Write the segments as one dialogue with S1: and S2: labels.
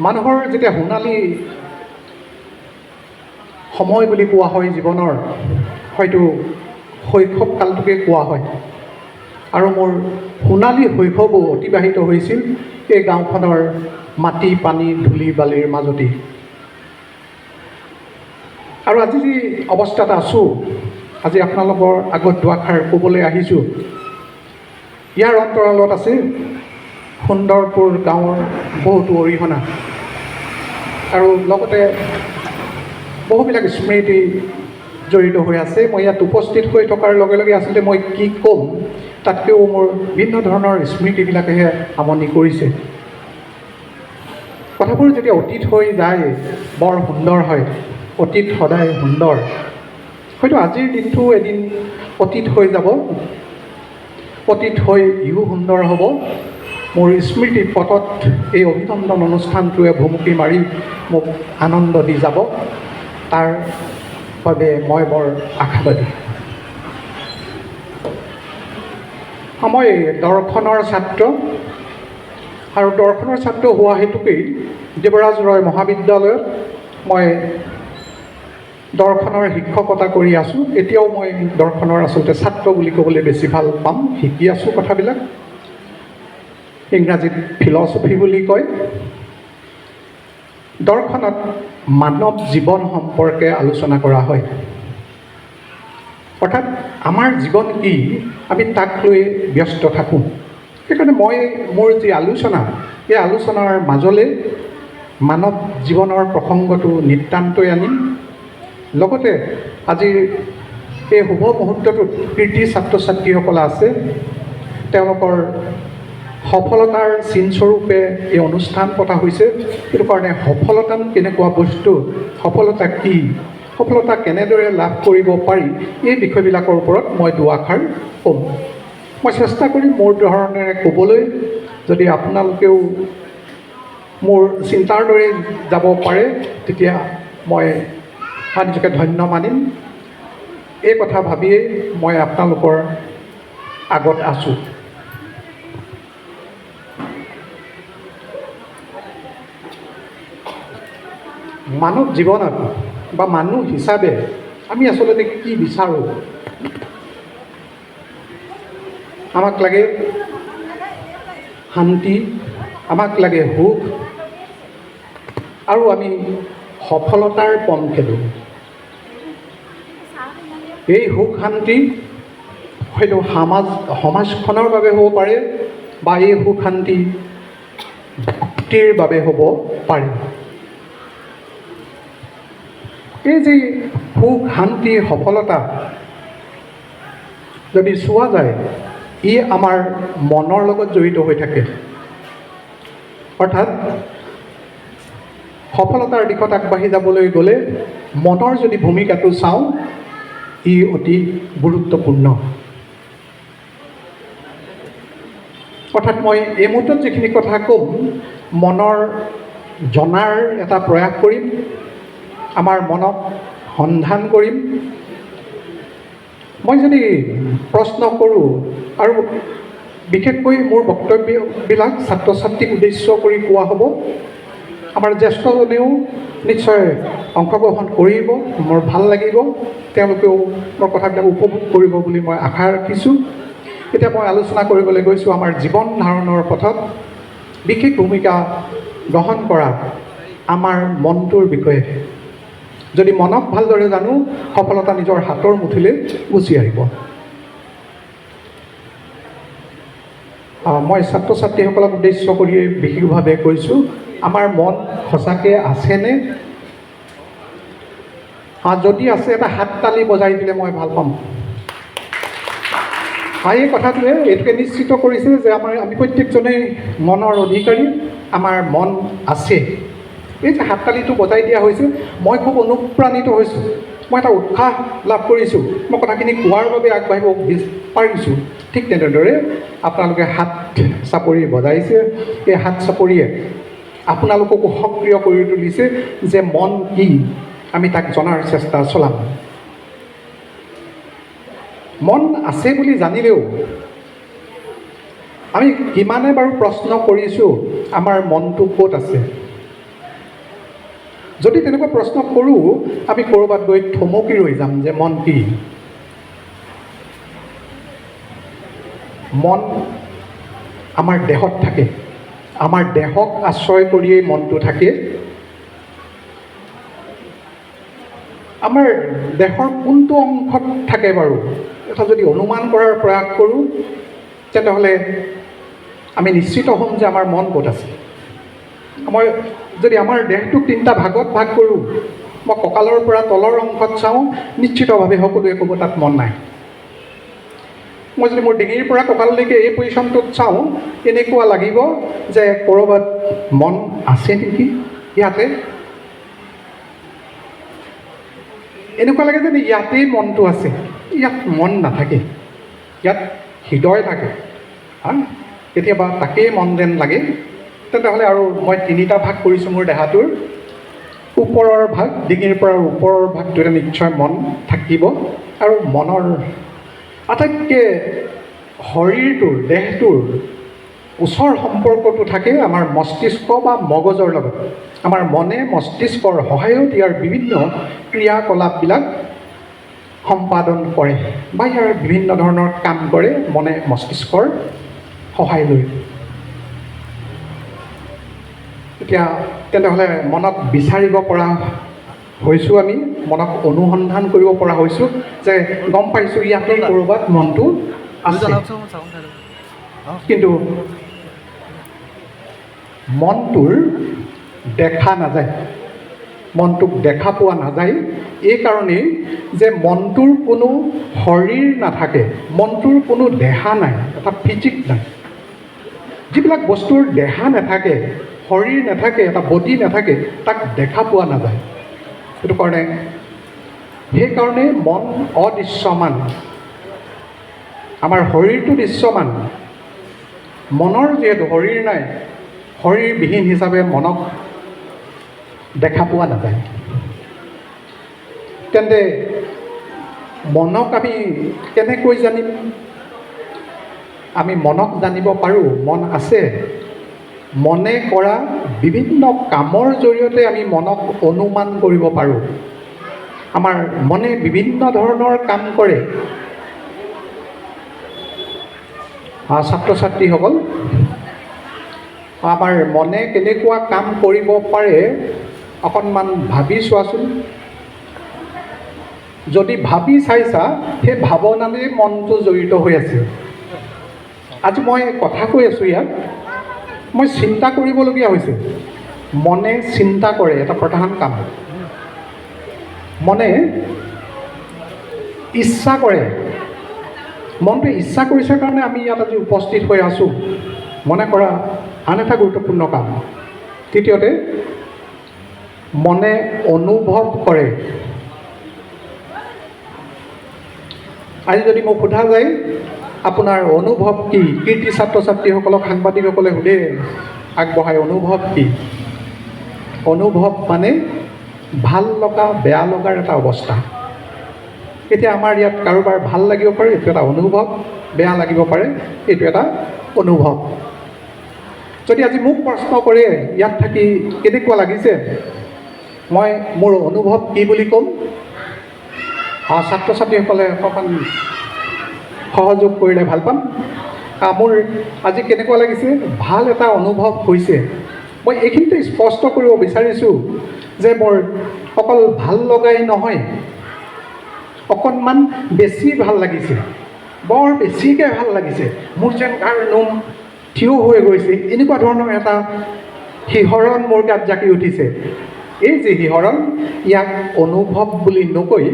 S1: মানুহৰ যেতিয়া সোণালী সময় বুলি কোৱা হয় জীৱনৰ, হয়তো শৈশৱ কালটোকে কোৱা হয়। আৰু মোৰ সোণালী শৈশৱো অতিবাহিত হৈছিল এই গাঁওখনৰ মাটি পানী ধূলি বালিৰ মাজতেই। আৰু আজি যি অৱস্থাত আছোঁ, আজি আপোনালোকৰ আগত দুআষাৰ ক'বলৈ আহিছোঁ, ইয়াৰ অন্তৰালত আছে সুন্দৰপুৰ গাঁৱৰ বহুতো অৰিহণা আৰু লগতে বহুবিলাক স্মৃতি জড়িত হৈ আছে। মই ইয়াত উপস্থিত হৈ থকাৰ লগে লগে আচলতে মই কি ক'ম তাতকৈও মোৰ ভিন্ন ধৰণৰ স্মৃতিবিলাকেহে আমনি কৰিছে। কথাবোৰ যেতিয়া অতীত হৈ যায় বৰ সুন্দৰ হয়। অতীত সদায় সুন্দৰ। হয়তো আজিৰ দিনটো এদিন অতীত হৈ যাব, অতীত হৈ ইও সুন্দৰ হ'ব। মোৰ স্মৃতি পটত এই অভিনন্দন অনুষ্ঠানটোৱে ভুমুকি মাৰি মোক আনন্দ দি যাব, তাৰ বাবে মই বৰ আশাবাদী। মই দৰ্শনৰ ছাত্ৰ আৰু দৰ্শনৰ ছাত্ৰ হোৱা হেতুকেই দেৱৰাজ ৰয় মহাবিদ্যালয়ত মই দৰ্শনৰ শিক্ষকতা কৰি আছোঁ। এতিয়াও মই দৰ্শনৰ আচলতে ছাত্ৰ বুলি ক'বলৈ বেছি ভাল পাম। শিকি আছোঁ কথাবিলাক, ইংৰাজীত ফিলচফি বুলি কয়। দৰ্শনত মানৱ জীৱন সম্পৰ্কে আলোচনা কৰা হয়, অৰ্থাৎ আমাৰ জীৱন কি আমি তাক লৈ ব্যস্ত থাকোঁ। সেইকাৰণে মই মোৰ যি আলোচনা, এই আলোচনাৰ মাজলৈ মানৱ জীৱনৰ প্ৰসংগটো নিতান্তই আনিম। লগতে আজিৰ এই শুভ মুহূৰ্তটোত কৃতি ছাত্ৰ ছাত্ৰীসকল আছে, তেওঁলোকৰ সফলতাৰ চিনস্বৰূপে এই অনুষ্ঠান পতা হৈছে। সেইটো কাৰণে সফলতা কেনেকুৱা বস্তু, সফলতা কি, সফলতা কেনেদৰে লাভ কৰিব পাৰি, এই বিষয়বিলাকৰ ওপৰত মই দুআষাৰ ক'ম। মই চেষ্টা কৰিম মোৰ ধৰণেৰে ক'বলৈ। যদি আপোনালোকেও মোৰ চিন্তাৰ দৰে যাব পাৰে তেতিয়া মই নিজকে ধন্য মানিম। এই কথা ভাবিয়েই মই আপোনালোকৰ আগত আছোঁ। মানৱ জীৱনত বা মানুহ হিচাপে আমি আচলতে কি বিচাৰোঁ? আমাক লাগে শান্তি, আমাক লাগে সুখ, আৰু আমি সফলতাৰ পম খেলোঁ। এই সুখ শান্তি হয়তো সমাজখনৰ বাবে হ'ব পাৰে, বা এই সুখ শান্তি ব্যক্তিৰ বাবে হ'ব পাৰে। এই যে সুখ শান্তি সফলতা যদি চোৱা যায়, ই আমাৰ মনৰ লগত জড়িত হৈ থাকে। অৰ্থাৎ সফলতাৰ দিশত আগবাঢ়ি যাবলৈ গ'লে মনৰ যদি ভূমিকাটো চাওঁ, ই অতি গুৰুত্বপূৰ্ণ। অৰ্থাৎ মই এই মুহূৰ্তত যিখিনি কথা ক'ম, মনৰ জনাৰ এটা প্ৰয়াস কৰিম, আমাৰ মনক সন্ধান কৰিম। মই যদি প্ৰশ্ন কৰোঁ, আৰু বিশেষকৈ মোৰ বক্তব্যবিলাক ছাত্ৰ ছাত্ৰীক উদ্দেশ্য কৰি কোৱা হ'ব, আমাৰ জ্যেষ্ঠজনেও নিশ্চয় অংশগ্ৰহণ কৰিব, মোৰ ভাল লাগিব, তেওঁলোকেও মোৰ কথাবিলাক উপভোগ কৰিব বুলি মই আশা ৰাখিছোঁ। এতিয়া মই আলোচনা কৰিবলৈ গৈছোঁ আমাৰ জীৱন ধাৰণৰ পথত বিশেষ ভূমিকা গ্ৰহণ কৰা আমাৰ মনটোৰ বিষয়ে। যদি মনক ভালদৰে জানো, সফলতা নিজৰ হাতৰ মুঠিলৈ গুচি আহিব। মই ছাত্ৰ ছাত্ৰীসকলক উদ্দেশ্য কৰি বিশেষভাৱে কৈছোঁ, আমাৰ মন সঁচাকৈ আছেনে? যদি আছে এটা হাত তালি বজাই দিলে মই ভাল পাম। এই কথাটোৱে এইটোকে নিশ্চিত কৰিছে যে আমি প্ৰত্যেকজনেই মনৰ অধিকাৰী, আমাৰ মন আছে। এই যে হাত তালিটো বজাই দিয়া হৈছে, মই খুব অনুপ্ৰাণিত হৈছোঁ, মই এটা উৎসাহ লাভ কৰিছোঁ, মই কথাখিনি কোৱাৰ বাবে আগবাঢ়িব পাৰিছোঁ। ঠিক তেনেদৰে আপোনালোকে হাত চাপৰি বজাইছে। এই হাত চাপৰিয়ে আপোনালোককো সক্ৰিয় কৰি তুলিছে যে মন কি আমি তাক জনাৰ চেষ্টা চলাম। মন আছে বুলি জানিলেও আমি কিমানে বাৰু প্ৰশ্ন কৰিছোঁ আমাৰ মনটো ক'ত আছে? যদি তেনেকুৱা প্ৰশ্ন কৰোঁ, আমি ক'ৰবাত গৈ থমকি ৰৈ যাম যে মন কি? মন আমাৰ দেহত থাকে, আমাৰ দেহক আশ্ৰয় কৰিয়েই মনটো থাকে। আমাৰ দেহৰ কোনটো অংশত থাকে বাৰু এটা যদি অনুমান কৰাৰ প্ৰয়াস কৰোঁ, তেতিয়াহ'লে আমি নিশ্চিত হ'ম যে আমাৰ মন ক'ত আছে। মই যদি আমাৰ দেহটোক 3টা ভাগত ভাগ কৰোঁ, মই কঁকালৰ পৰা তলৰ অংশত চাওঁ, নিশ্চিতভাৱে সকলোৱে ক'ব তাত মন নাই। মই যদি মোৰ ডিঙিৰ পৰা কঁকাললৈকে এই পজিশ্যনটোত চাওঁ, এনেকুৱা লাগিব যে ক'ৰবাত মন আছে নেকি ইয়াতে। এনেকুৱা লাগে যে ইয়াতেই মনটো আছে, ইয়াত মন নাথাকে, ইয়াত হৃদয় থাকে। কেতিয়াবা তাকেই মন যেন লাগে। তেতিয়াহ'লে আৰু মই 3টা ভাগ কৰিছোঁ মোৰ দেহাটোৰ। ওপৰৰ ভাগ, ডিঙিৰ পৰা ওপৰৰ ভাগটোতে নিশ্চয় মন থাকিব। আৰু মনৰ আটাইতকৈ শৰীৰটোৰ, দেহটোৰ ওচৰ সম্পৰ্কটো থাকে আমাৰ মস্তিষ্ক বা মগজৰ লগত। আমাৰ মনে মস্তিষ্কৰ সহায়ত ইয়াৰ বিভিন্ন ক্ৰিয়াকলাপবিলাক সম্পাদন কৰে বা ইয়াৰ বিভিন্ন ধৰণৰ কাম কৰে মনে মস্তিষ্কৰ সহায় লৈ। এতিয়া তেনেহ'লে মনক বিচাৰিব পৰা হৈছোঁ, আমি মনক অনুসন্ধান কৰিব পৰা হৈছোঁ যে গম পাইছোঁ ইয়াতে ক'ৰবাত মনটো আছে। কিন্তু মনটোৰ দেখা নাযায়, মনটোক দেখা পোৱা নাযায়। এইকাৰণেই যে মনটোৰ কোনো শৰীৰ নাথাকে, মনটোৰ কোনো দেহা নাই, এটা ফিজিক নাই। যিবিলাক বস্তুৰ দেহা নাথাকে, শৰীৰ নাথাকে, এটা বডি নাথাকে, তাক দেখা পোৱা নাযায়। সেইটো কাৰণে সেইকাৰণে মন অদৃশ্যমান। আমাৰ শৰীৰটো দৃশ্যমান, মনৰ যিহেতু শৰীৰ নাই, শৰীৰবিহীন হিচাপে মনক দেখা পোৱা নাযায়। তেন্তে মনক আমি কেনেকৈ জানিম? আমি মনক জানিব পাৰোঁ মন আছে। মনে কৰা বিভিন্ন কামৰ জৰিয়তে আমি মনক অনুমান কৰিব পাৰোঁ। আমাৰ মনে বিভিন্ন ধৰণৰ কাম কৰে। ছাত্ৰ ছাত্ৰীসকল, আমাৰ মনে কেনেকুৱা কাম কৰিব পাৰে অকণমান ভাবি চোৱাচোন। যদি ভাবি চাইছা, সেই ভাৱনাতেই মনটো জড়িত হৈ আছে। আজি মই কথা কৈ আছোঁ ইয়াত, মই চিন্তা কৰিবলগীয়া হৈছে। মনে চিন্তা কৰে, এটা প্ৰধান কাম। মনে ইচ্ছা কৰে, মনটোৱে ইচ্ছা কৰিছে কাৰণে আমি ইয়াত আজি উপস্থিত হৈ আছোঁ। মনে কৰা আন এটা গুৰুত্বপূৰ্ণ কাম। তৃতীয়তে, মনে অনুভৱ কৰে। আজি যদি মোক সোধা যায় আপোনাৰ অনুভৱ কি, কৃতি ছাত্ৰ ছাত্ৰীসকলক সাংবাদিকসকলে সোধে আগবঢ়াই অনুভৱ কি? অনুভৱ মানে ভাল লগা বেয়া লগাৰ এটা অৱস্থা। এতিয়া আমাৰ ইয়াত কাৰোবাৰ ভাল লাগিব পাৰে, এইটো এটা অনুভৱ, বেয়া লাগিব পাৰে, এইটো এটা অনুভৱ। যদি আজি মোক প্ৰশ্ন কৰে ইয়াত থাকি কেনেকুৱা লাগিছে, মই মোৰ অনুভৱ কি বুলি ক'ম? ছাত্ৰ ছাত্ৰীসকলে অকণমান সহযোগ কৰিলে ভাল পাম। মোৰ আজি কেনেকুৱা লাগিছে, ভাল এটা অনুভৱ হৈছে। মই এইখিনিতে স্পষ্ট কৰিব বিচাৰিছোঁ যে মোৰ অকল ভাল লগাই নহয়, অকণমান বেছি ভাল লাগিছে, বৰ বেছিকৈ ভাল লাগিছে, মোৰ যেন গাৰ নোম থিয় হৈ গৈছে, এনেকুৱা ধৰণৰ এটা শিহৰণ মোৰ গাত জাকি উঠিছে। এই যে শিহৰণ, ইয়াক অনুভৱ বুলি নকৈ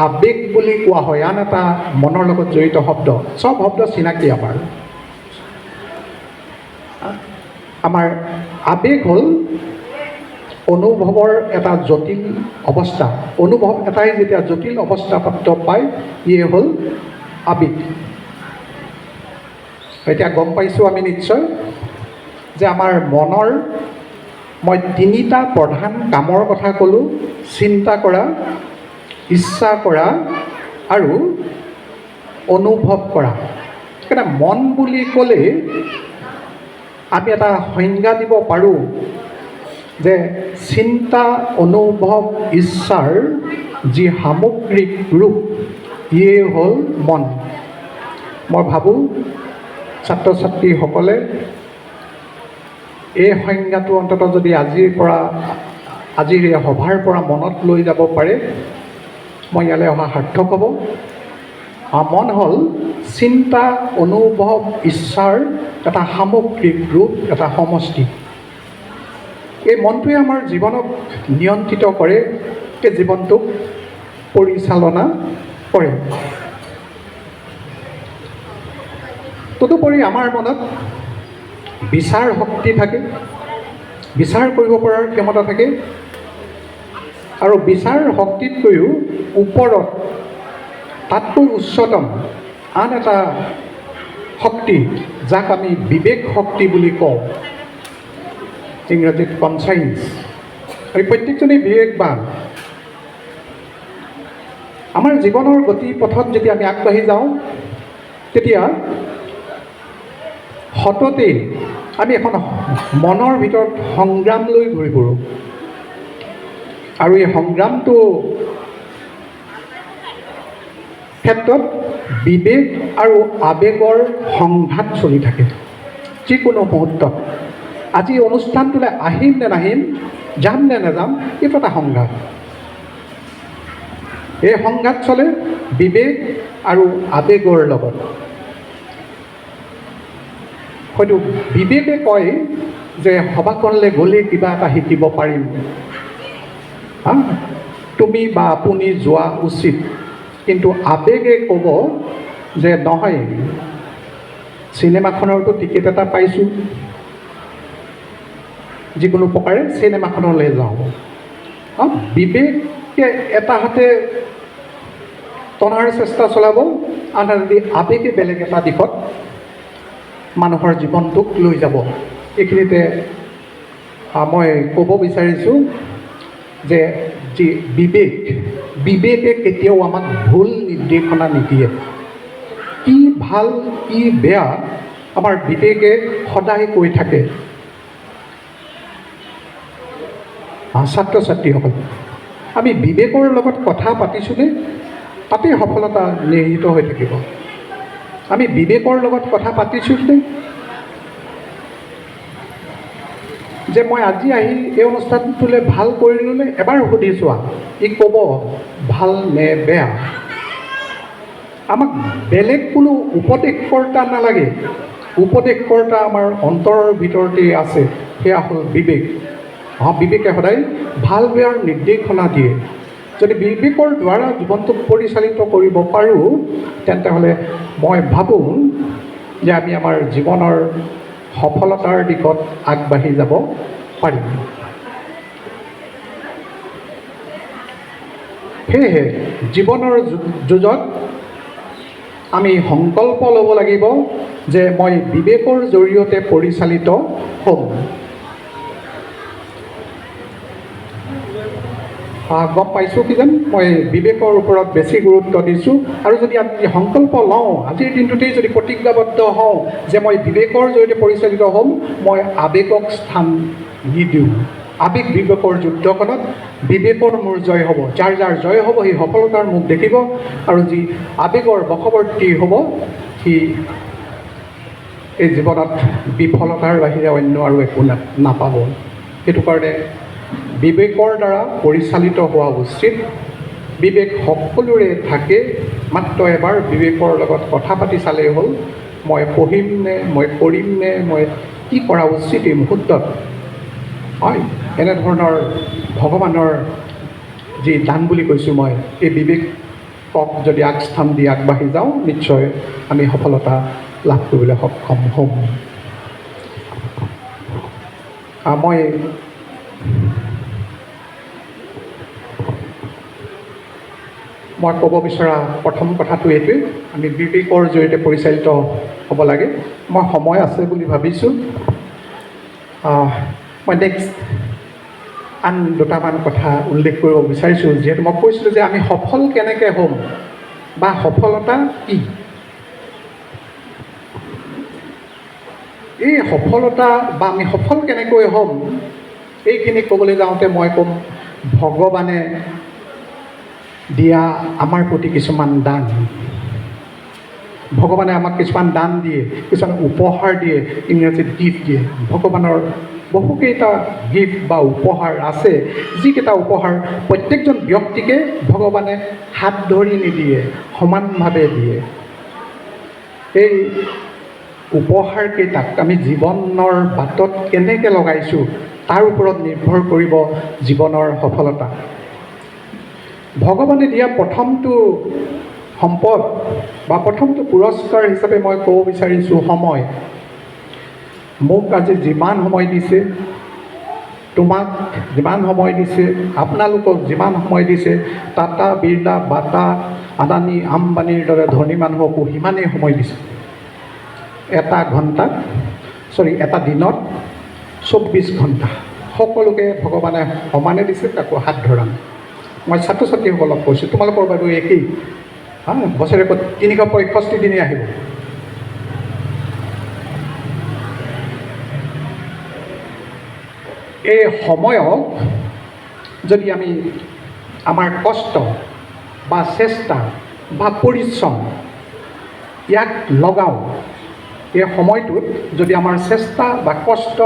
S1: আৱেগ বুলি কোৱা হয়। আন এটা মনৰ লগত জড়িত শব্দ, চব শব্দ চিনাকি আমাৰ আৱেগ হ'ল অনুভৱৰ এটা জটিল অৱস্থা। অনুভৱ এটাই যেতিয়া জটিল অৱস্থা প্ৰাপ্ত পায়, ইয়ে হ'ল আৱেগ। এতিয়া গম পাইছোঁ আমি নিশ্চয় যে আমাৰ মনৰ মই 3টা প্ৰধান কামৰ কথা ক'লোঁ। চিন্তা কৰা, ইচ্ছা কৰা আৰু অনুভৱ কৰা। সেইকাৰণে মন বুলি ক'লে আমি এটা সংজ্ঞা দিব পাৰোঁ যে চিন্তা অনুভৱ ইচ্ছাৰ যি সামগ্ৰিক ৰূপ ইয়ে হ'ল মন। মই ভাবোঁ ছাত্ৰ ছাত্ৰীসকলে এই সংজ্ঞাটো অন্ততঃ যদি আজিৰ এই সভাৰ পৰা মনত লৈ যাব পাৰে, মই ইয়ালৈ অহা সাৰ্থক হ'ব। মন হ'ল চিন্তা অনুভৱ ইচ্ছাৰ এটা সামগ্ৰিক ৰূপ, এটা সমষ্টি। এই মনটোৱে আমাৰ জীৱনক নিয়ন্ত্ৰিত কৰে, এই জীৱনটোক পৰিচালনা কৰে। তদুপৰি আমাৰ মনত বিচাৰ শক্তি থাকে, বিচাৰ কৰিব পৰাৰ ক্ষমতা থাকে, আৰু বিচাৰ শক্তিতকৈও ওপৰত তাতকৈ উচ্চতম আন এটা শক্তি, যাক আমি বিবেক শক্তি বুলি কওঁ, ইংৰাজীত কনচাইন্স। আমি প্ৰত্যেকজনেই বিবেকবান। আমাৰ জীৱনৰ গতি পথত যেতিয়া আমি আগবাঢ়ি যাওঁ, তেতিয়া সততেই আমি এখন মনৰ ভিতৰত সংগ্ৰাম লৈ ঘূৰি ফুৰোঁ, আৰু এই সংগ্ৰামটো ক্ষেত্ৰত বিবেক আৰু আৱেগৰ সংঘাত চলি থাকে যিকোনো মুহূৰ্তত। আজি অনুষ্ঠানটোলৈ আহিম নে নাহিম, যাম নে নাযাম, এইটো এটা সংঘাত। এই সংঘাত চলে বিবেক আৰু আৱেগৰ লগত। হয়তো বিবেকে কয় যে সভাখনলৈ গ'লে কিবা এটা শিকিব পাৰিম, তুমি বা আপুনি যোৱা উচিত। কিন্তু আৱেগে ক'ব যে নহয়, চিনেমাখনৰতো টিকেট এটা পাইছোঁ, যিকোনো প্ৰকাৰে চিনেমাখনলৈ যাওঁ। বিবেকে এটা হাতে টনাৰ চেষ্টা চলাব, আনহাতে আৱেগে বেলেগ এটা দিশত মানুহৰ জীৱনটোক লৈ যাব। এইখিনিতে মই ক'ব বিচাৰিছোঁ যে যি বিবেকে কেতিয়াও আমাক ভুল নিৰ্দেশনা নিদিয়ে। কি ভাল কি বেয়া আমাৰ বিবেকে সদায় কৈ থাকে। ছাত্ৰ ছাত্ৰীসকল, আমি বিবেকৰ লগত কথা পাতিছোঁনে, তাতে সফলতা নিহিত হৈ থাকিব। আমি বিবেকৰ লগত কথা পাতিছোঁনে যে মই আজি আহি এই অনুষ্ঠানটোলৈ ভাল কৰিলোনে, এবাৰ সুধি চোৱা, ই ক'ব ভাল নে বেয়া। আমাক বেলেগ কোনো উপদেশকৰ্তা নালাগে, উপদেশকৰ্তা আমাৰ অন্তৰৰ ভিতৰতেই আছে, সেয়া হ'ল বিবেক। বিবেকে সদায় ভাল বেয়াৰ নিৰ্দেশনা দিয়ে। যদি বিবেকৰ দ্বাৰা জীৱনটোক পৰিচালিত কৰিব পাৰোঁ, তেন্তে হ'লে মই ভাবোঁ যে আমি আমাৰ জীৱনৰ সফলতাৰ দিশত আগবাঢ়ি যাব পাৰিম। সেয়েহে জীৱনৰ যুঁজত আমি সংকল্প ল'ব লাগিব যে মই বিবেকৰ জৰিয়তে পৰিচালিত হ'ম। গম পাইছোঁ কিজান মই বিবেকৰ ওপৰত বেছি গুৰুত্ব দিছোঁ। আৰু যদি আমি সংকল্প লওঁ, আজিৰ দিনটোতেই যদি প্ৰতিজ্ঞাবদ্ধ হওঁ যে মই বিবেকৰ জৰিয়তে পৰিচালিত হ'ম, মই আৱেগক স্থান নিদিওঁ। আৱেগ বিবেকৰ যুদ্ধখনত বিবেকৰ মোৰ জয় হ'ব। যাৰ জয় হ'ব সি সফলতাৰ মুখ দেখিব, আৰু যি আৱেগৰ বশৱৰ্তী হ'ব সি এই জীৱনত বিফলতাৰ বাহিৰে অন্য আৰু একো নাপাব। সেইটো কাৰণে বিবেকৰ দ্বাৰা পৰিচালিত হোৱা উচিত। বিবেক সকলোৰে থাকে, মাত্ৰ এবাৰ বিবেকৰ লগত কথা পাতি চালেই হ'ল, মই পঢ়িম নে, মই কৰিম নে, মই কি কৰা উচিত এই মুহূৰ্তত। হয়, এনেধৰণৰ ভগৱানৰ যি দান বুলি কৈছোঁ মই, এই বিবেকক যদি আগস্থান দি আগবাঢ়ি যাওঁ, নিশ্চয় আমি সফলতা লাভ কৰিবলৈ সক্ষম হ'ম। মই ক'ব বিচৰা প্ৰথম কথাটো এইটোৱেই, আমি বিবেকৰ জৰিয়তে পৰিচালিত হ'ব লাগে। মই সময় আছে বুলি ভাবিছোঁ। মই নেক্সট আন দুটামান কথা উল্লেখ কৰিব বিচাৰিছোঁ। যিহেতু মই কৈছিলোঁ যে আমি সফল কেনেকৈ হ'ম বা সফলতা কি, এই সফলতা বা আমি সফল কেনেকৈ হ'ম, এইখিনি ক'বলৈ যাওঁতে মই ক'ম ভগৱানে দিয়া আমাৰ প্ৰতি কিছুমান দান। ভগৱানে আমাক কিছুমান দান দিয়ে, কিছুমান উপহাৰ দিয়ে, ইংৰাজীত গিফ্ট দিয়ে। ভগৱানৰ বহুকেইটা গিফ্ট বা উপহাৰ আছে, যিকেইটা উপহাৰ প্ৰত্যেকজন ব্যক্তিকে ভগৱানে হাত ধৰি নিদিয়ে, সমানভাৱে দিয়ে। এই উপহাৰকেইটাক আমি জীৱনৰ বাটত কেনেকৈ লগাইছোঁ তাৰ ওপৰত নিৰ্ভৰ কৰিব জীৱনৰ সফলতা। ভগৱানে দিয়া প্ৰথমটো সম্পদ বা প্ৰথমটো পুৰস্কাৰ হিচাপে মই ক'ব বিচাৰিছোঁ সময়। মোক আজি যিমান সময় দিছে, তোমাক যিমান সময় দিছে, আপোনালোকক যিমান সময় দিছে, টাটা, বিৰলা, বাটা, আদানী, আম্বানীৰ দৰে ধনী মানুহকো সিমানেই সময় দিছে। এটা দিনত 24 ঘণ্টা সকলোকে ভগৱানে সমানে দিছে, তাকো হাত ধৰা। মই ছাত্ৰ ছাত্ৰীসকলক কৈছোঁ, তোমালোকৰ বাৰু একেই। বছৰেকত 365 দিনেই আহিব। এই সময়ক যদি আমি আমাৰ কষ্ট বা চেষ্টা বা পৰিশ্ৰম ইয়াক লগাওঁ, এই সময়টোত যদি আমাৰ চেষ্টা বা কষ্ট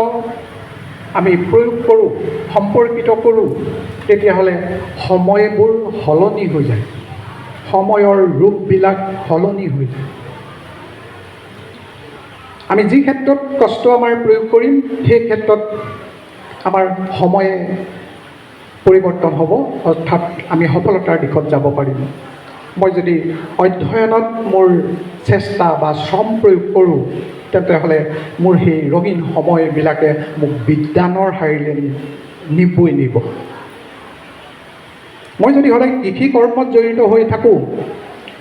S1: আমি প্ৰয়োগ কৰোঁ, সম্পৰ্কিত কৰোঁ, তেতিয়াহ'লে সময়বোৰ সলনি হৈ যায়, সময়ৰ ৰূপবিলাক সলনি হৈ যায়। আমি যি ক্ষেত্ৰত কষ্ট আমাৰ প্ৰয়োগ কৰিম, সেই ক্ষেত্ৰত আমাৰ সময়ে পৰিৱৰ্তন হ'ব, অৰ্থাৎ আমি সফলতাৰ দিশত যাব পাৰিম। মই যদি অধ্যয়নত মোৰ চেষ্টা বা শ্ৰম প্ৰয়োগ কৰোঁ, তেতিয়াহ'লে মোৰ সেই ৰঙীন সময়বিলাকে মোক বিজ্ঞানৰ শাৰীলৈ নিবই নিব। মই যদি সদায় কৃষি কৰ্মত জড়িত হৈ থাকোঁ,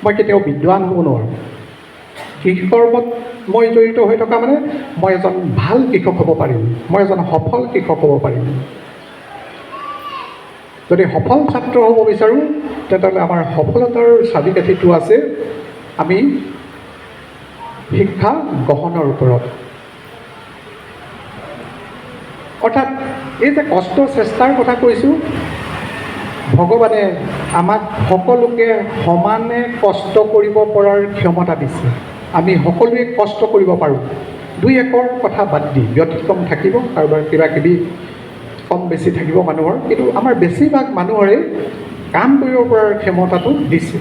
S1: মই কেতিয়াও বিদ্বান হ'ব নোৱাৰোঁ। কৃষি কৰ্মত মই জড়িত হৈ থকা মানে মই এজন ভাল কৃষক হ'ব পাৰিম, মই এজন সফল কৃষক হ'ব পাৰিম। যদি সফল ছাত্ৰ হ'ব বিচাৰোঁ, তেতিয়াহ'লে আমাৰ সফলতাৰ চাবিকাঠিটো আছে আমি শিক্ষা গ্ৰহণৰ ওপৰত। অৰ্থাৎ এই যে কষ্ট চেষ্টাৰ কথা কৈছোঁ, ভগৱানে আমাক সকলোকে সমানে কষ্ট কৰিব পৰাৰ ক্ষমতা দিছে। আমি সকলোৱে কষ্ট কৰিব পাৰোঁ। 2-1ৰ কথা বাদ দি, ব্যতিক্ৰম থাকিব, কাৰোবাৰ কিবা কিবি কম বেছি থাকিব মানুহৰ, কিন্তু আমাৰ বেছিভাগ মানুহৰে কাম কৰিব পৰাৰ ক্ষমতাটো দিছে।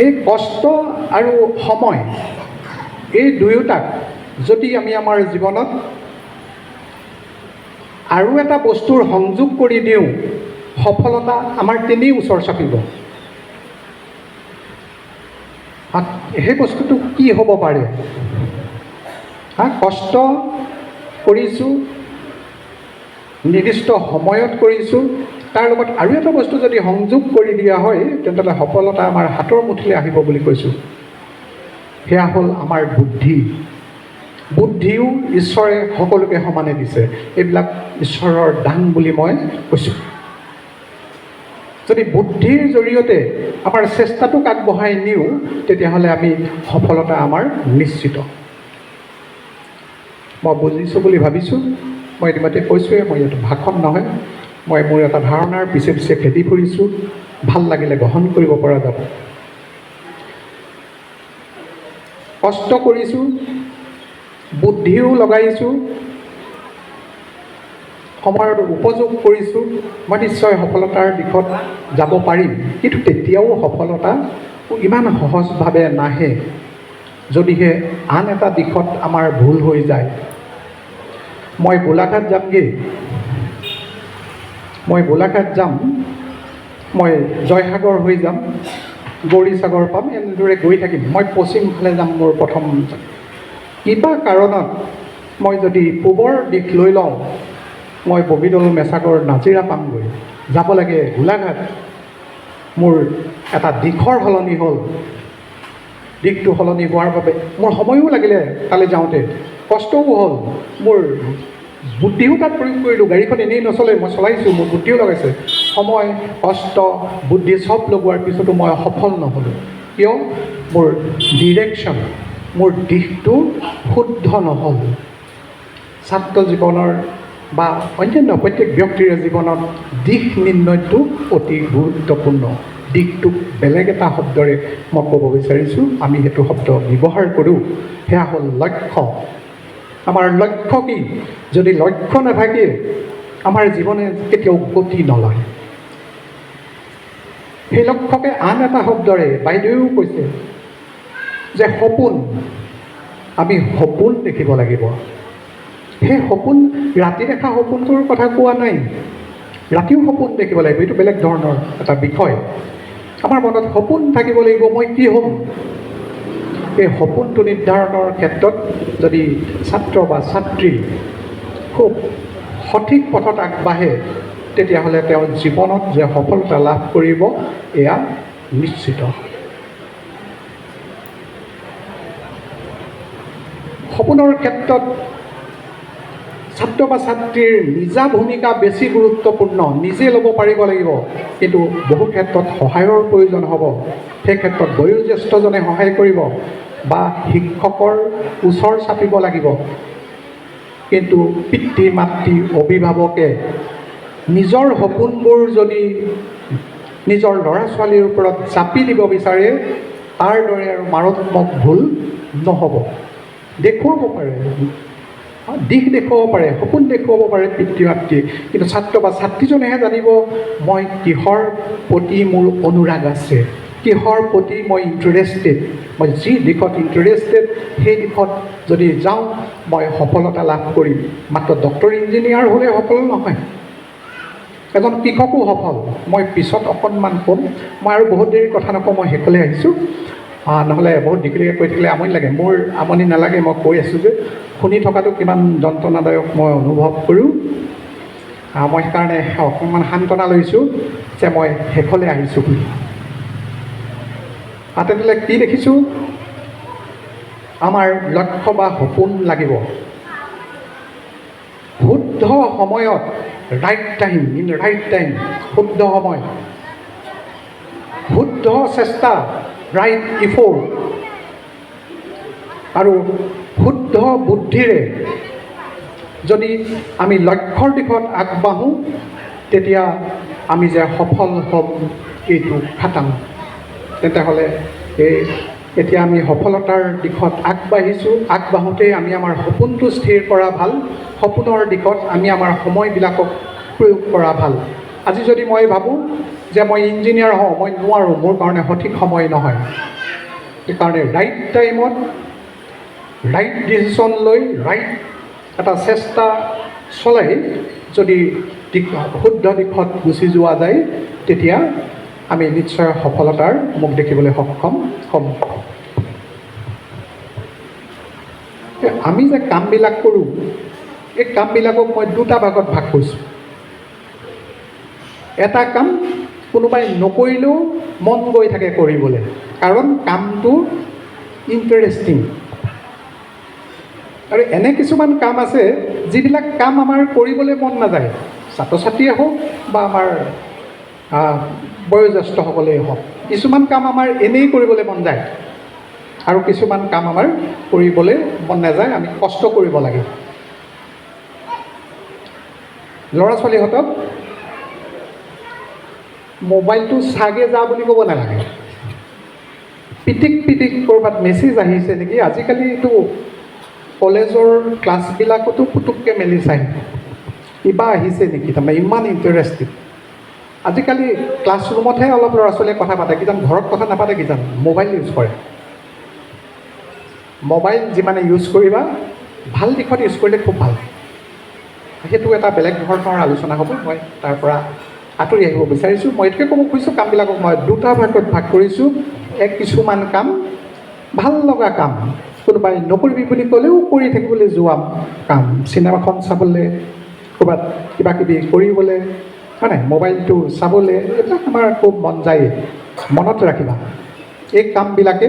S1: এই কষ্ট আৰু সময়, এই দুয়োটাক যদি আমি আমাৰ জীৱনত আৰু এটা বস্তুৰ সংযোগ কৰি দিওঁ, সফলতা আমাৰ তেনেই ওচৰ চাপিব। সেই বস্তুটো কি হ'ব পাৰে? কষ্ট কৰিছোঁ, নিৰ্দিষ্ট সময়ত কৰিছোঁ, তাৰ লগত আৰু এটা বস্তু যদি সংযোগ কৰি দিয়া হয়, তেন্তে সফলতা আমাৰ হাতৰ মুঠিলৈ আহিব বুলি কৈছোঁ। সেয়া হ'ল আমাৰ বুদ্ধি। বুদ্ধিও ঈশ্বৰে সকলোকে সমানে দিছে। এইবিলাক ঈশ্বৰৰ দান বুলি মই কৈছোঁ। যদি বুদ্ধিৰ জৰিয়তে আমাৰ চেষ্টাটোক আগবঢ়াই নিওঁ, তেতিয়াহ'লে আমি সফলতা আমাৰ নিশ্চিত। মই বুজিছোঁ বুলি ভাবিছোঁ। মই ইতিমধ্যে কৈছোঁৱে, মই এইটো ভাষণ নহয়, মই মোৰ এটা ধাৰণাৰ পিছে পিছে খেদি ফুৰিছোঁ। ভাল লাগিলে গ্ৰহণ কৰিব পৰা যাব। কষ্ট কৰিছোঁ, বুদ্ধিও লগাইছোঁ, সময়ৰ উপযোগ কৰিছোঁ, মই নিশ্চয় সফলতাৰ দিশত যাব পাৰিম। কিন্তু তেতিয়াও সফলতা ইমান সহজভাৱে নাহে, যদিহে আন এটা দিশত আমাৰ ভুল হৈ যায়। মই গোলাঘাট যামগৈ, মই জয়সাগৰ হৈ যাম, গৌৰীসাগৰ পাম, এনেদৰে গৈ থাকিম। মই পশ্চিম ফালে যাম, মোৰ প্ৰথম কিবা কাৰণত মই যদি পূবৰ দিশ লৈ লওঁ, মই বগীদল, মেছাগৰ, নাজিৰা পামগৈ। যাব লাগে গোলাঘাট। মোৰ এটা দিশৰ সলনি হ'ল। দিশটো সলনি হোৱাৰ বাবে মোৰ সময়ো লাগিলে তালৈ যাওঁতে, কষ্টও হ'ল, মোৰ বুদ্ধিও তাত প্ৰয়োগ কৰিলোঁ। গাড়ীখন এনেই নচলে, মই চলাইছোঁ, মোৰ বুদ্ধিও লগাইছে। সময়, কষ্ট, বুদ্ধি চব লগোৱাৰ পিছতো মই সফল নহ'লোঁ। কিয়? মোৰ ডিৰেকশ্যন, মোৰ দিশটো শুদ্ধ নহ'ল। ছাত্ৰ জীৱনৰ বা অন্যান্য প্ৰত্যেক ব্যক্তিৰে জীৱনত দিশ নিৰ্ণয়টো অতি গুৰুত্বপূৰ্ণ। দিশটোক বেলেগ এটা শব্দৰে মই ক'ব বিচাৰিছোঁ, আমি সেইটো শব্দ ব্যৱহাৰ কৰোঁ, সেয়া হ'ল লক্ষ্য। আমাৰ লক্ষ্য কি? যদি লক্ষ্য নাথাকে আমাৰ জীৱনে কেতিয়াও গতি নলয়। সেই লক্ষ্যকে আন এটা শব্দৰে বাইদেৱেও কৈছে যে সপোন, আমি সপোন দেখিব লাগিব। সেই সপোন ৰাতি দেখা সপোনটোৰ কথা কোৱা নাই, ৰাতিও সপোন দেখিব লাগিব, এইটো বেলেগ ধৰণৰ এটা বিষয়। আমাৰ মনত সপোন থাকিব লাগিব, মই কি হ'ম। এই সপোনটো নিৰ্ধাৰণৰ ক্ষেত্ৰত যদি ছাত্ৰ বা ছাত্ৰী খুব সঠিক পথত আগবাঢ়ে তেতিয়াহ'লে তেওঁৰ জীৱনত যে সফলতা লাভ কৰিব এয়া নিশ্চিত। সপোনৰ ক্ষেত্ৰত ছাত্ৰ বা ছাত্ৰীৰ নিজা ভূমিকা বেছি গুৰুত্বপূৰ্ণ। নিজে ল'ব পাৰিব লাগিব, কিন্তু বহু ক্ষেত্ৰত সহায়ৰ প্ৰয়োজন হ'ব। সেই ক্ষেত্ৰত বয়োজ্যেষ্ঠজনে সহায় কৰিব বা শিক্ষকৰ ওচৰ চাপিব লাগিব। কিন্তু পিতৃ মাতৃ অভিভাৱকে নিজৰ সপোনবোৰ যদি নিজৰ ল'ৰা ছোৱালীৰ ওপৰত চাপি দিব বিচাৰে তাৰ দৰে আৰু মাৰাত্মক ভুল নহ'ব। দেখুৱাব পাৰে, দিশ দেখুৱাব পাৰে, সপোন দেখুৱাব পাৰে পিতৃ মাতৃ, কিন্তু ছাত্ৰ বা ছাত্ৰীজনেহে জানিব মই কিহৰ প্ৰতি মোৰ অনুৰাগ আছে, কিহৰ প্ৰতি মই ইণ্টাৰেষ্টেড। মই যি দিশত ইণ্টাৰেষ্টেড সেই দিশত যদি যাওঁ মই সফলতা লাভ কৰিম। মাত্ৰ ডক্টৰ ইঞ্জিনিয়াৰ হ'লে সফল নহয়, এজন কৃষকো সফল। মই পিছত অকণমান ক'ম, মই আৰু বহুত দেৰি কথা নকওঁ, মই শেষলৈ আহিছোঁ, নহ'লে বহুত দীঘলীয়াকৈ কৈ থাকিলে আমনি লাগে। মোৰ আমনি নালাগে, মই কৈ আছোঁ যে শুনি থকাটো কিমান যন্ত্ৰণাদায়ক মই অনুভৱ কৰোঁ। মই সেইকাৰণে অকণমান সান্তনা লৈছোঁ যে মই শেষলৈ আহিছোঁ বুলি। তেনেহ'লে কি দেখিছোঁ? আমাৰ লক্ষ্য বা সপোন লাগিব। শুদ্ধ সময়ত, right time, in right time, শুদ্ধ সময়, শুদ্ধ চেষ্টা, ৰাইট ইফৰ্ট, আৰু শুদ্ধ বুদ্ধিৰে যদি আমি লক্ষ্যৰ দিশত আগবাঢ়োঁ তেতিয়া আমি যে সফল হ'ম এইটো খাটাং। তেতিয়াহ'লে এতিয়া আমি সফলতাৰ দিশত আগবাঢ়োঁতেই আমি আমাৰ সপোনটো স্থিৰ কৰা ভাল। সপোনৰ দিশত আমি আমাৰ সময়বিলাকক প্ৰয়োগ কৰা ভাল। আজি যদি মই ভাবোঁ যে মই ইঞ্জিনিয়াৰ হওঁ, মই নোৱাৰোঁ, মোৰ কাৰণে সঠিক সময় নহয়। সেইকাৰণে ৰাইট টাইমত ৰাইট ডিচিশ্যন লৈ ৰাইট এটা চেষ্টা চলাই যদি শুদ্ধ দিশত গুচি যোৱা যায় তেতিয়া আমি নিশ্চয় সফলতাৰ মুখ দেখিবলৈ সক্ষম হ'ম। আমি যে কামবিলাক কৰোঁ এই কামবিলাকক মই দুটা ভাগত ভাগ কৰিছোঁ। এটা কাম কোনোবাই নকৰিলেও মন গৈ থাকে কৰিবলৈ, কাৰণ কামটো ইণ্টাৰেষ্টিং। আৰু এনে কিছুমান কাম আছে যিবিলাক কাম আমাৰ কৰিবলৈ মন নাযায়, ছাত্ৰ ছাত্ৰীয়ে হওক বা আমাৰ বয়োজ্যেষ্ঠসকলেই হওক। কিছুমান কাম আমাৰ এনেই কৰিবলৈ মন যায় আৰু কিছুমান কাম আমাৰ কৰিবলৈ মন নাযায়, আমি কষ্ট কৰিব লাগে। ল'ৰা ছোৱালীহঁতক মোবাইলটো চাগে যা বুলি ক'ব নালাগে। পিটিক পিটিক ক'ৰবাত মেছেজ আহিছে নেকি, আজিকালিতো কলেজৰ ক্লাছবিলাকতো পুটুককৈ মেলি চাই কিবা আহিছে নেকি, তাৰমানে ইমান ইণ্টাৰেষ্টেড। আজিকালি ক্লাছৰুমতহে অলপ ল'ৰা ছোৱালীয়ে কথা পাতে, কিজান ঘৰত কথা নাপাতে, কিজান মোবাইল ইউজ কৰে। মোবাইল যিমানে ইউজ কৰিবা ভাল দিশত ইউজ কৰিলে খুব ভাল। সেইটো এটা বেলেগ ধৰণৰ আলোচনা হ'ব, মই তাৰ পৰা আঁতৰি আহিব বিচাৰিছোঁ। মই এইটোকে ক'ব খুজিছোঁ, কামবিলাকক মই দুটা ভাগত ভাগ কৰিছোঁ। কিছুমান কাম ভাল লগা কাম, কোনোবাই নকৰিবি বুলি ক'লেও কৰি থাকিবলৈ যোৱা কাম, চিনেমাখন চাবলৈ, ক'ৰবাত কিবা কিবি কৰিবলৈ, হয় নাই, মোবাইলটো চাবলৈ, এইবিলাক আমাৰ খুব মন যায়। মনত ৰাখিবা, এই কামবিলাকে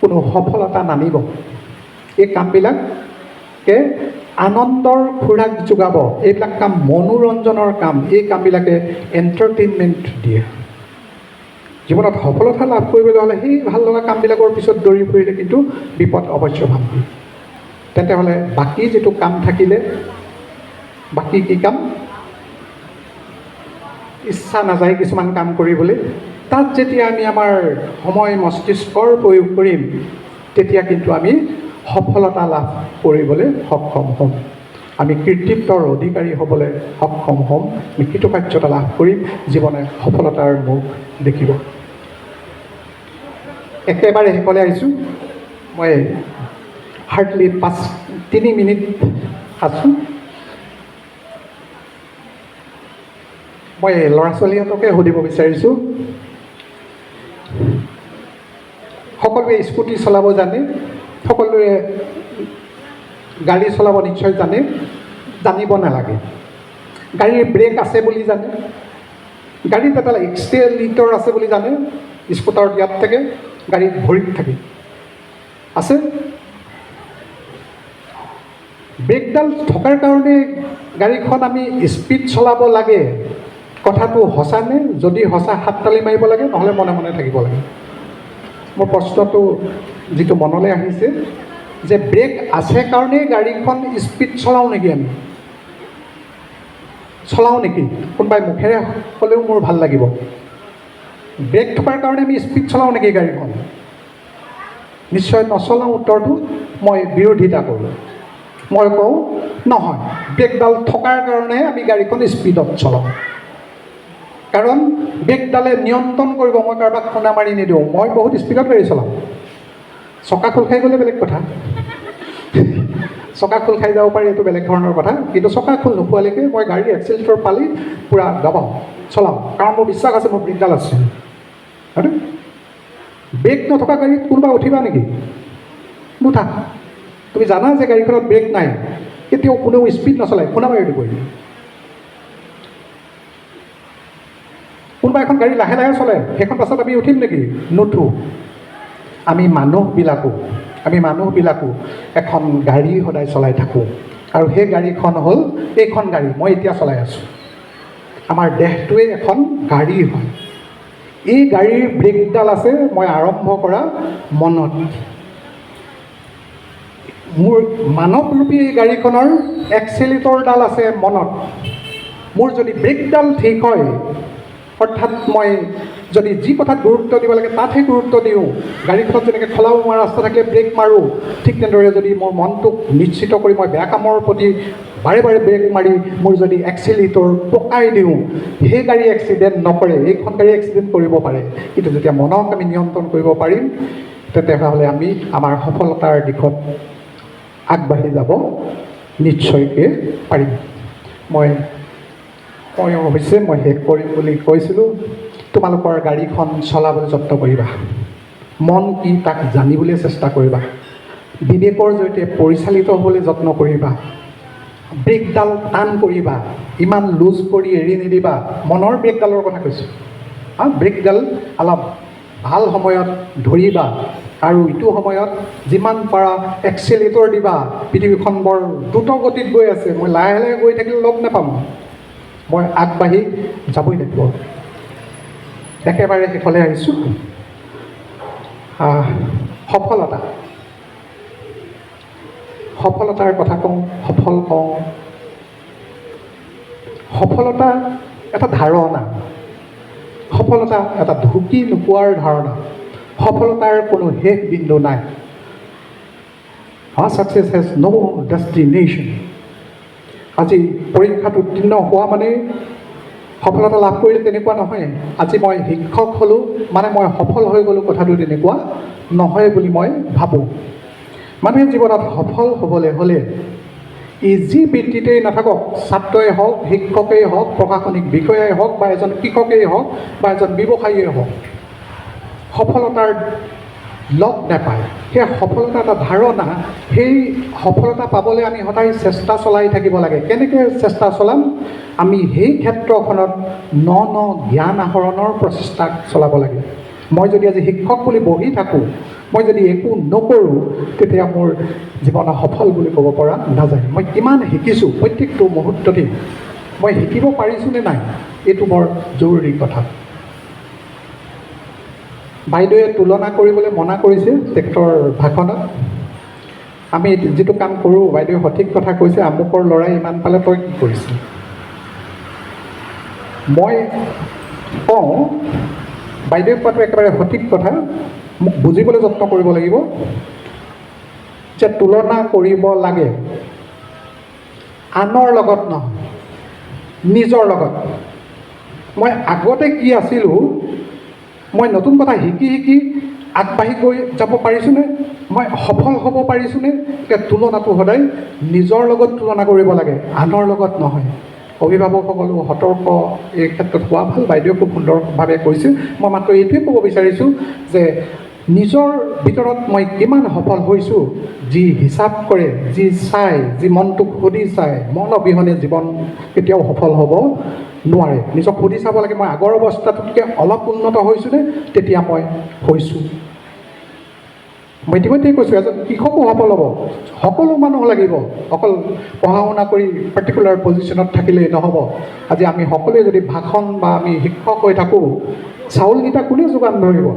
S1: কোনো সফলতা নানিব। এই কামবিলাকে আনন্দৰ খোৰাক যোগাব। এইবিলাক কাম মনোৰঞ্জনৰ কাম, এই কামবিলাকে এণ্টাৰটেইনমেণ্ট দিয়ে। জীৱনত সফলতা লাভ কৰিবলৈ হ'লে সেই ভাল লগা কামবিলাকৰ পিছত দৌৰি ফুৰিলে কিন্তু বিপদ অৱশ্যভাৱী। তেতিয়াহ'লে বাকী যিটো কাম থাকিলে, বাকী কি কাম? ইচ্ছা নাযায় কিছুমান কাম কৰিবলৈ, তাত যেতিয়া আমি আমাৰ সময় মস্তিষ্কৰ প্ৰয়োগ কৰিম, তেতিয়া কিন্তু আমি সফলতা লাভ কৰিবলৈ সক্ষম হ'ম। আমি কৃতিত্বৰ অধিকাৰী হ'বলৈ সক্ষম হ'ম। আমি কৃতকাৰ্যতা লাভ কৰিম, জীৱনে সফলতাৰ মুখ দেখিব। একেবাৰে শেষলৈ আহিছোঁ। মই হাৰ্ডলি 3 মিনিট আছোঁ। মই ল'ৰা ছোৱালীহঁতকে সুধিব বিচাৰিছোঁ, সকলোৱে স্কুটি চলাব জানে, সকলোৱে গাড়ী চলাব নিশ্চয় জানে, জানিব নালাগে। গাড়ীৰ ব্ৰেক আছে বুলি জানে, গাড়ীত এটা এক্সিলেটৰ আছে বুলি জানে। স্কুটাৰত ইয়াত থাকে, গাড়ীত ভৰিত থাকে, আছে। ব্ৰেকডাল থকাৰ কাৰণে গাড়ীখন আমি স্পীড চলাব লাগে, কথাটো সঁচানে? যদি সঁচা হাত তালি মাৰিব লাগে, নহ'লে মনে মনে থাকিব লাগে। মোৰ প্ৰশ্নটো যিটো মনলৈ আহিছে যে ব্ৰেক আছে কাৰণেই গাড়ীখন স্পীড চলাওঁ নেকি? আমি চলাওঁ নেকি? কোনোবাই মুখেৰে ক'লেও মোৰ ভাল লাগিব। ব্ৰেক থকাৰ কাৰণে আমি স্পীড চলাওঁ নেকি গাড়ীখন? নিশ্চয় নচলাওঁ। উত্তৰটো মই বিৰোধিতা কৰোঁ। মই কওঁ নহয়, ব্ৰেকডাল থকাৰ কাৰণেহে আমি গাড়ীখন স্পীডত চলাওঁ। কাৰণ ব্ৰেকডালে নিয়ন্ত্ৰণ কৰিব। মই কাৰোবাক খুন্দা মাৰি নিদিওঁ, মই বহুত স্পীডত গাড়ী চলাওঁ। চকা খোল খাই গ'লে বেলেগ কথা, চকা খোল খাই যাব পাৰি, এইটো বেলেগ ধৰণৰ কথা। কিন্তু চকা খোল নোপোৱালৈকে মই গাড়ী এক্সিলেটৰ পালি পূৰা দবাওঁ, চলাওঁ, কাৰণ মোৰ বিশ্বাস আছে মোৰ ব্ৰেকডাল আছে। হয়নে? ব্ৰেক নথকা গাড়ীত কোনোবা উঠিবা নেকি? নুঠা। তুমি জানা যে গাড়ীখনত ব্ৰেক নাই, কেতিয়াও কোনেও স্পীড নচলায়, খুন্দা মাৰি দিব। কোনোবা এখন গাড়ী লাহে লাহে চলে, সেইখন পাছত আমি উঠিম নেকি? নুঠো। আমি মানুহবিলাকো এখন গাড়ী সদায় চলাই থাকোঁ, আৰু সেই গাড়ীখন হ'ল এইখন গাড়ী মই এতিয়া চলাই আছোঁ। আমাৰ দেহটোৱে এখন গাড়ী হয়। এই গাড়ীৰ ব্ৰেকডাল আছে মই আৰম্ভ কৰা মনত। মোৰ মানৱৰূপী এই গাড়ীখনৰ এক্সিলেটৰডাল আছে মনত। মোৰ যদি ব্ৰেকডাল ঠিক হয়, অৰ্থাৎ মই যদি যি কথাত গুৰুত্ব দিব লাগে তাতহে গুৰুত্ব দিওঁ, গাড়ীখনত যেনেকৈ খলাব মৰা ৰাস্তা থাকিলে ব্ৰেক মাৰোঁ, ঠিক তেনেদৰে যদি মোৰ মনটোক নিশ্চিত কৰি মই বেয়া কামৰ প্ৰতি বাৰে বাৰে ব্ৰেক মাৰি মোৰ যদি এক্সিলেটৰ পকাই দিওঁ, সেই গাড়ী এক্সিডেণ্ট নকৰে। এইখন গাড়ী এক্সিডেণ্ট কৰিব পাৰে, কিন্তু যেতিয়া মনক আমি নিয়ন্ত্ৰণ কৰিব পাৰিম, তেতিয়াহ'লে আমি আমাৰ সফলতাৰ দিশত আগবাঢ়ি যাব নিশ্চয়কৈ পাৰিম। মই অৱশ্যে মই শেষ কৰিম বুলি কৈছিলোঁ। তোমালোকৰ গাড়ীখন চলাবলৈ যত্ন কৰিবা, মন কি তাক জানিবলৈ চেষ্টা কৰিবা, বিবেকৰ জৰিয়তে পৰিচালিত হ'বলৈ যত্ন কৰিবা, ব্ৰেকডাল টান কৰিবা, ইমান লুজ কৰি এৰি নিদিবা। মনৰ ব্ৰেকডালৰ কথা কৈছোঁ। ব্ৰেকডাল অলপ ভাল সময়ত ধৰিবা, আৰু ইটো সময়ত যিমান পাৰা এক্সিলেটৰ দিবা। পৃথিৱীখন বৰ দ্ৰুত গতিত গৈ আছে, মই লাহে লাহে গৈ থাকিলে লগ নাপাম, মই আগবাঢ়ি যাবই লাগিব। একেবাৰে শেষলৈ আহিছোঁ। সফলতাৰ কথা কওঁ, সফল কওঁ। সফলতা এটা ধাৰণা, সফলতা এটা ঢুকি নোপোৱাৰ ধাৰণা। সফলতাৰ কোনো শেষ বিন্দু নাই। Success has no' destination. আজি পৰীক্ষাত উত্তীৰ্ণ হোৱা মানে সফলতা লাভ কৰিলে তেনেকুৱা নহয়। আজি মই শিক্ষক হ'লোঁ মানে মই সফল হৈ গ'লোঁ, কথাটো তেনেকুৱা নহয় বুলি মই ভাবোঁ। মানুহে জীৱনত সফল হ'বলৈ হ'লে যি বৃত্তিতেই নাথাকক, ছাত্ৰই হওক, শিক্ষকেই হওক, প্ৰশাসনিক বিষয়াই হওক, বা এজন কৃষকেই হওক, বা এজন ব্যৱসায়ীয়ে হওক, সফলতাৰ লগ নাপায়। সেই সফলতা এটা ধাৰণা। সেই সফলতা পাবলৈ আমি সদায় চেষ্টা চলাই থাকিব লাগে। কেনেকৈ চেষ্টা চলাম? আমি সেই ক্ষেত্ৰখনত ন জ্ঞান আহৰণৰ প্ৰচেষ্টা চলাব লাগে। মই যদি আজি শিক্ষক বুলি বহি থাকোঁ, মই যদি একো নকৰোঁ, তেতিয়া মোৰ জীৱন সফল বুলি ক'ব পৰা নাযায়। মই কিমান শিকিছোঁ, প্ৰত্যেকটো মুহূৰ্ততেই মই শিকিব পাৰিছোঁ নে নাই, এইটো বৰ জৰুৰী কথা। বাইদেৱে তুলনা কৰিবলৈ মনা কৰিছে তেখেতৰ ভাষণত। আমি যিটো কাম কৰোঁ বাইদেৱে সঠিক কথা কৈছে, আমুকৰ ল'ৰাই ইমান পালে তই কি কৰিছে। মই কওঁ বাইদেৱে কোৱাটো একেবাৰে সঠিক কথা, মোক বুজিবলৈ যত্ন কৰিব লাগিব যে তুলনা কৰিব লাগে আনৰ লগত নহয়, নিজৰ লগত। মই আগতে কি আছিলোঁ, মই নতুন কথা শিকি শিকি আগবাঢ়ি গৈ যাব পাৰিছোঁনে, মই সফল হ'ব পাৰিছোঁনে? এতিয়া তুলনাটো সদায় নিজৰ লগত তুলনা কৰিব লাগে, আনৰ লগত নহয়। অভিভাৱকসকলো সতৰ্ক এই ক্ষেত্ৰত হোৱা ভাল। বাইদেৱে খুব সুন্দৰভাৱে কৈছে। মই মাত্ৰ এইটোৱে ক'ব বিচাৰিছোঁ যে নিজৰ ভিতৰত মই কিমান সফল হৈছোঁ, যি হিচাপ কৰে, যি চাই, যি মনটোক সুধি চায়, মন অবিহনে জীৱন কেতিয়াও সফল হ'ব নোৱাৰে। নিজক সুধি চাব লাগে, মই আগৰ অৱস্থাটোতকৈ অলপ উন্নত হৈছোঁনে? তেতিয়া মই হৈছোঁ। মই ইতিমধ্যেই কৈছোঁ, এজন কৃষকো সফল হ'ব, সকলো মানুহ লাগিব। অকল পঢ়া শুনা কৰি পাৰ্টিকুলাৰ পজিশ্যনত থাকিলেই নহ'ব। আজি আমি সকলোৱে যদি ভাষণ বা আমি শিক্ষক হৈ থাকোঁ, চাউলকেইটা কোনে যোগান ধৰিব?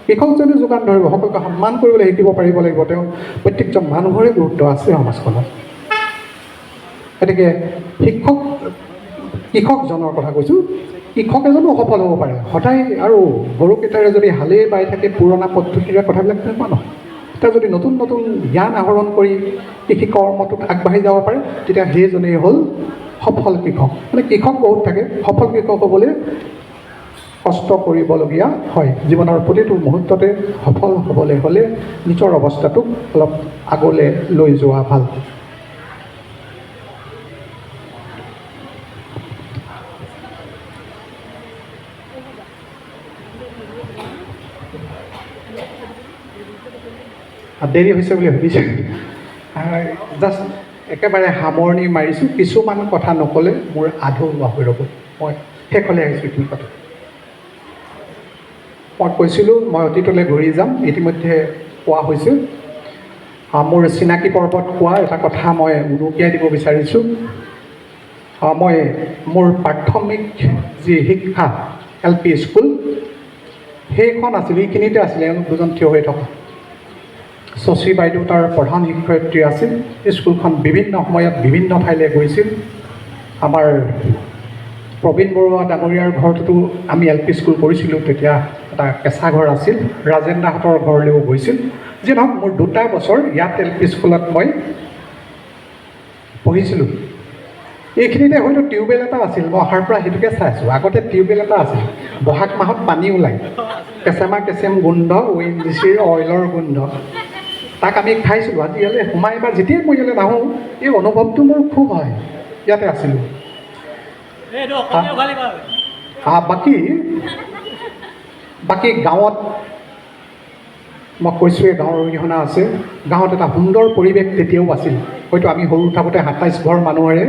S1: কৃষকজনে যোগান ধৰিব। সকলোকে সন্মান কৰিবলৈ শিকিব পাৰিব লাগিব। তেওঁ প্ৰত্যেকজন মানুহৰে গুৰুত্ব আছে সমাজখনত। গতিকে কৃষকজনৰ কথা কৈছোঁ, কৃষক এজনো সফল হ'ব পাৰে সদায়। আৰু গৰুকেইটাৰে যদি হালেই বাই থাকে পুৰণা পদ্ধতিৰে, কথাবিলাক তেনেকুৱা নহয়। তেওঁ যদি নতুন নতুন জ্ঞান আহৰণ কৰি কৃষি কৰ্মটোত আগবাঢ়ি যাব পাৰে, তেতিয়া সেইজনেই হ'ল সফল কৃষক। মানে কৃষক বহুত থাকে, সফল কৃষক হ'বলৈ কষ্ট কৰিবলগীয়া হয়। জীৱনৰ প্ৰতিটো মুহূৰ্ততে সফল হ'বলৈ হ'লে নিজৰ অৱস্থাটোক অলপ আগলৈ লৈ যোৱা ভাল। দেৰি হৈছে বুলি ভাবিছোঁ। জাষ্ট একেবাৰে সামৰণি মাৰিছোঁ। কিছুমান কথা নক'লে মোৰ আধৰুৱা হৈ ৰ'ব। মই শেষলৈ আহিছোঁ এইখিনি কথা। মই কৈছিলোঁ মই অতীতলৈ ঘূৰি যাম, ইতিমধ্যে কোৱা হৈছে। মোৰ চিনাকি পৰ্বত কোৱা এটা কথা মই উনুকিয়াই দিব বিচাৰিছোঁ। মই মোৰ প্ৰাথমিক যি শিক্ষা LP স্কুল, সেইখন আছিল, এইখিনিতে আছিলে। এওঁলোক দুজন থিয় হৈ থকা শশী বাইদেউ তাৰ প্ৰধান শিক্ষয়িত্ৰী আছিল। স্কুলখন বিভিন্ন সময়ত বিভিন্ন ঠাইলৈ গৈছিল। আমাৰ প্ৰবীণ বৰুৱা ডাঙৰীয়াৰ ঘৰটোতো আমি LP স্কুল কৰিছিলোঁ, তেতিয়া এটা কেঁচা ঘৰ আছিল। ৰাজেন দাহঁতৰ ঘৰলৈও গৈছিল। যি নহওক, মোৰ 2টা বছৰ ইয়াত LP স্কুলত মই পঢ়িছিলোঁ। এইখিনিতে হয়তো টিউবৱেল এটা আছিল, মই অহাৰ পৰা সেইটোকে চাই আছোঁ। আগতে টিউবৱেল এটা আছিল, বহাগ মাহত পানী ওলায়, কেঁচেমা কেঁচেম গোন্ধ, ONGCৰ অইলৰ গোন্ধ। তাক আমি খাইছিলোঁ। আজি ইয়ালৈ সোমাই বা যেতিয়াই মই ইয়ালৈ নাহোঁ, এই অনুভৱটো মোৰ খুব হয়। ইয়াতে আছিলোঁ। বাকী গাঁৱত মই কৈছোঁৱে, গাঁৱৰ অৰিহণা আছে। গাঁৱত এটা সুন্দৰ পৰিৱেশ তেতিয়াও আছিল। হয়তো আমি সৰু থাকোঁতে 27 ঘৰ মানুহৰে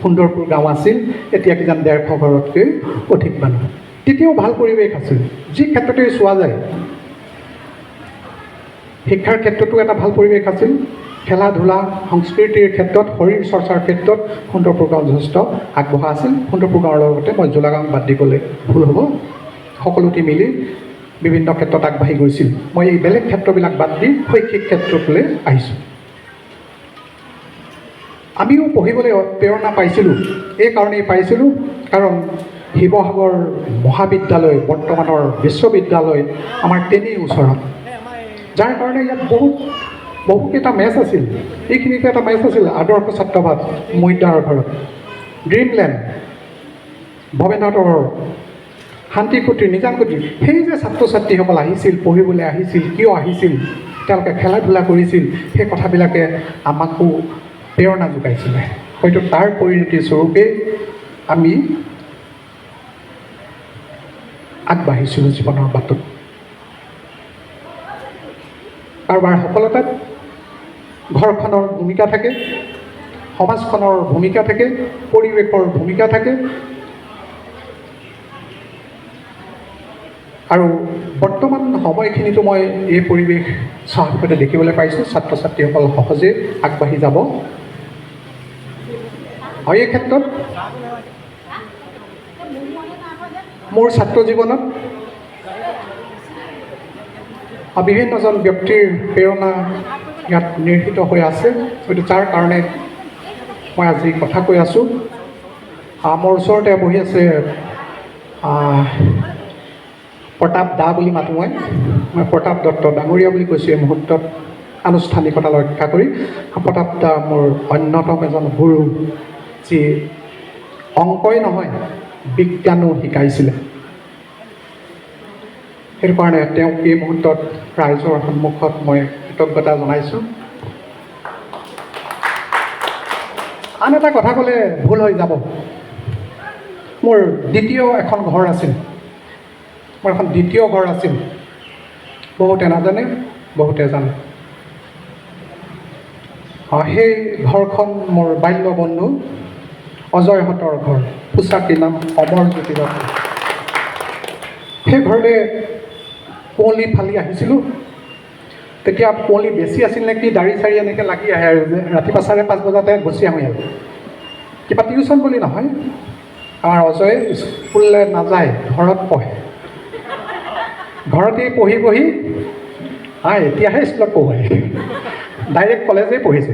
S1: সুন্দৰপুৰ গাঁও আছিল। এতিয়া কিজান 150 ঘৰতকৈ অধিক মানুহ। তেতিয়াও ভাল পৰিৱেশ আছিল। যি ক্ষেত্ৰতেই চোৱা যায়, শিক্ষাৰ ক্ষেত্ৰতো এটা ভাল পৰিৱেশ আছিল। খেলা ধূলা, সংস্কৃতিৰ ক্ষেত্ৰত, শৰীৰ চৰ্চাৰ ক্ষেত্ৰত সুন্দৰপুৰ গাঁও যথেষ্ট আগবঢ়া আছিল। সুন্দৰপুৰ গাঁৱৰ লগতে মই জোলাগাঁও বাদ দি গ'লে ভুল হ'ব, সকলোটি মিলি বিভিন্ন ক্ষেত্ৰত আগবাঢ়ি গৈছিল। মই এই বেলেগ ক্ষেত্ৰবিলাক বাদ দি শৈক্ষিক ক্ষেত্ৰটোলৈ আহিছোঁ। আমিও পঢ়িবলৈ প্ৰেৰণা পাইছিলোঁ। এই কাৰণেই পাইছিলোঁ কাৰণ শিৱসাগৰ মহাবিদ্যালয়, বৰ্তমানৰ বিশ্ববিদ্যালয় আমাৰ তেনেই ওচৰত, যাৰ কাৰণে ইয়াত বহুকেইটা মেচ আছিল। এইখিনিতে এটা মেচ আছিল, আদৰ্শ ছাত্ৰবাস মৈদাৰ ঘৰত, ড্ৰিমলেণ্ড, ভৱেন্দ্ৰনাথৰ শান্তিকুটী, নিজানকুটী। সেই যে ছাত্ৰ ছাত্ৰীসকল আহিছিল, পঢ়িবলৈ আহিছিল, কিয় আহিছিল, তেওঁলোকে খেলা ধূলা কৰিছিল, সেই কথাবিলাকে আমাকো প্ৰেৰণা যোগাইছিলে। হয়তো তাৰ পৰিণতি স্বৰূপে আমি আগবাঢ়িছিলোঁ জীৱনৰ বাটত। কাৰোবাৰ সফলতাত ঘৰখনৰ ভূমিকা থাকে, সমাজখনৰ ভূমিকা থাকে, পৰিৱেশৰ ভূমিকা থাকে। আৰু বৰ্তমান সময়খিনিতো মই এই পৰিৱেশ স্বাভাৱিকতে দেখিবলৈ পাইছোঁ। ছাত্ৰ ছাত্ৰীসকল সহজে আগবাঢ়ি যাব। আৰু এই ক্ষেত্ৰত মোৰ ছাত্ৰ জীৱনত বিভিন্নজন ব্যক্তিৰ প্ৰেৰণা ইয়াত নিৰ্হিত হৈ আছে, গতিকে যাৰ কাৰণে মই আজি কথা কৈ আছোঁ। মোৰ ওচৰতে বহি আছে প্ৰতাপ দা বুলি মাতোঁ মই প্ৰতাপ দত্ত ডাঙৰীয়া বুলি কৈছোঁ এই মুহূৰ্তত আনুষ্ঠানিকতা ৰক্ষা কৰি। প্ৰতাপ দা মোৰ অন্যতম এজন গুৰু, যি অংকই নহয় বিজ্ঞানো শিকাইছিলে। সেইটো কাৰণে তেওঁক এই মুহূৰ্তত ৰাইজৰ সন্মুখত মই কৃতজ্ঞতা জনাইছোঁ। আন এটা কথা ক'লে ভুল হৈ যাব। মোৰ দ্বিতীয় এখন ঘৰ আছিল, মোৰ এখন দ্বিতীয় ঘৰ আছিল। বহুতে নাজানে, বহুতে জানে। সেই ঘৰখন মোৰ বাল্য বন্ধু অজয়হঁতৰ ঘৰ, পোচাকী নাম অমৰজ্যোতি দত্ত। সেই ঘৰলৈ কুঁৱলী ফালি আহিছিলোঁ। তেতিয়া কুঁৱলী বেছি আছিল নেকি, দাড়ি চাৰি এনেকৈ লাগি আহে আৰু যে ৰাতিপুৱা 5:30 বজাতে গুচি আহোঁ আৰু কিবা টিউশ্যন বুলি নহয়। আমাৰ অজয়ে স্কুললৈ নাযায়, ঘৰত পঢ়ে। ঘৰতেই পঢ়ি পঢ়ি এতিয়াহে স্কুলত পঢ়ুৱাই, ডাইৰেক্ট কলেজেই পঢ়িছে।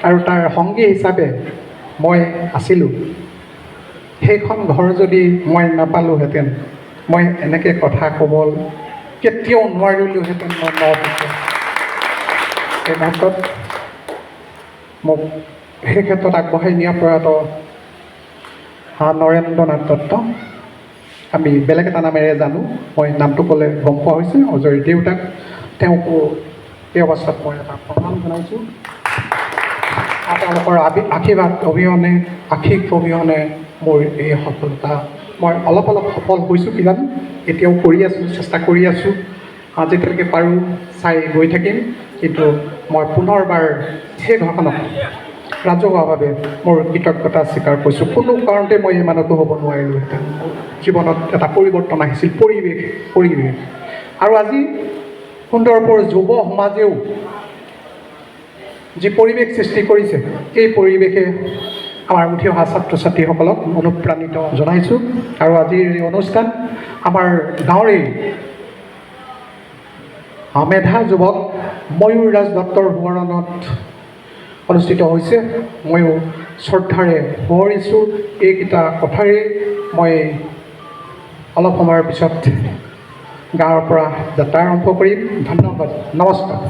S1: আৰু তাৰ সংগী হিচাপে মই আছিলোঁ। সেইখন ঘৰ যদি মই নাপালোঁহেঁতেন, মই এনেকৈ কথা ক'ব কেতিয়াও নোৱাৰিলোঁহেঁতেন। মই এই মুহূৰ্তত মোক সেই ক্ষেত্ৰত আগবঢ়াই নিয়া প্ৰয়াত নৰেন্দ্ৰ নাথ দত্ত, আমি বেলেগ এটা নামেৰে জানো, মই নামটো ক'লে গম পোৱা হৈছে, অজয়ৰ দেউতাক। তেওঁকো এই অৱস্থাত মই এটা প্ৰণাম জনাইছোঁ। তেওঁলোকৰ আশীৰ্বাদ অবিহনে, আশীষ অবিহনে মোৰ এই সফলতা, মই অলপ সফল হৈছোঁ কিজানি, এতিয়াও কৰি আছোঁ, চেষ্টা কৰি আছোঁ। যেতিয়ালৈকে পাৰোঁ চাই গৈ থাকিম। কিন্তু মই পুনৰবাৰ সেই ঘৰখনক ৰাজহুৱাভাৱে মোৰ কৃতজ্ঞতা স্বীকাৰ কৰিছোঁ। কোনো কাৰণতে মই এই মানুহটো হ'ব নোৱাৰিলোঁহেঁতেন। জীৱনত এটা পৰিৱৰ্তন আহিছিল, পৰিৱেশ। আৰু আজি সুন্দৰপুৰ যুৱ সমাজেও যি পৰিৱেশ সৃষ্টি কৰিছে, এই পৰিৱেশে আমাৰ উঠি অহা ছাত্ৰ ছাত্ৰীসকলক অনুপ্ৰাণিত জনাইছোঁ। আৰু আজিৰ এই অনুষ্ঠান আমাৰ গাঁৱৰে মেধা যুৱক ময়ূৰ ৰাজ দত্তৰ সোঁৱৰণত অনুষ্ঠিত হৈছে। ময়ো শ্ৰদ্ধাৰে সোঁৱৰিছোঁ। এইকেইটা কথাৰে মই অলপ সময়ৰ পিছত গাঁৱৰ পৰা যাত্ৰা আৰম্ভ কৰিম। ধন্যবাদ, নমস্কাৰ।